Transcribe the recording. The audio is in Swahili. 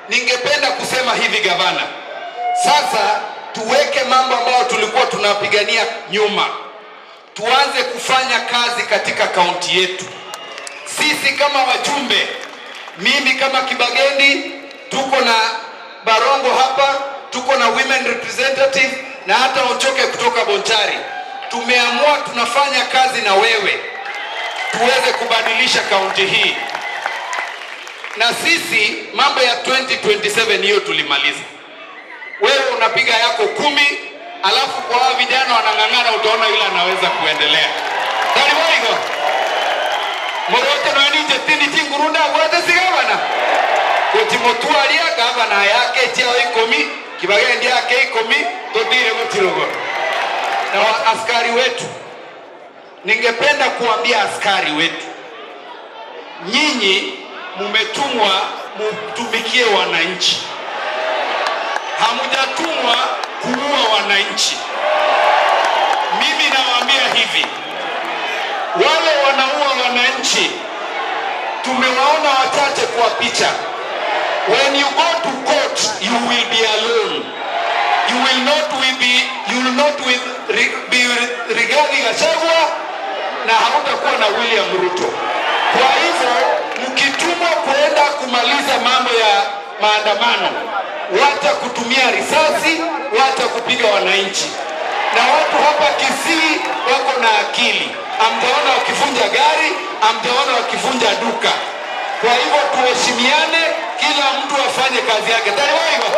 ningependa kusema hivi gavana, sasa tuweke mambo ambayo tulikuwa tunapigania nyuma, tuanze kufanya kazi katika kaunti yetu. Sisi kama wajumbe, mimi kama Kibagendi, tuko na Barongo hapa, tuko na women representative na hata Ochoke kutoka Bonchari. Tumeamua tunafanya kazi na wewe tuweze kubadilisha kaunti hii. Na sisi mambo ya 2027 hiyo tulimaliza. Wewe unapiga yako 10, alafu kwa vijana wanang'ang'ana, utaona yule anaweza kuendelea. Tariwaigo. Morote no anije tini tingurunda wote sigabana. Kutimotualia gavana yake chao 10, Kibagendi yake 10, totire mtirogo. Na askari wetu, ningependa kuambia askari wetu, nyinyi mumetumwa mtumikie wananchi, hamujatumwa kuua wananchi. Mimi nawaambia hivi, wale wanaua wananchi tumewaona wachache kwa picha. When you go to court, you will be alone. You will not be Rigathi Gachagua na hautakuwa na William Ruto. Kwa hivyo mkitumwa kuenda kumaliza mambo ya maandamano, wacha kutumia risasi, wacha kupiga wananchi. Na watu hapa Kisii wako na akili. Amtaona wakivunja gari, amtaona wakivunja duka. Kwa hivyo tuheshimiane, kila mtu afanye kazi yake. Tariwaigo.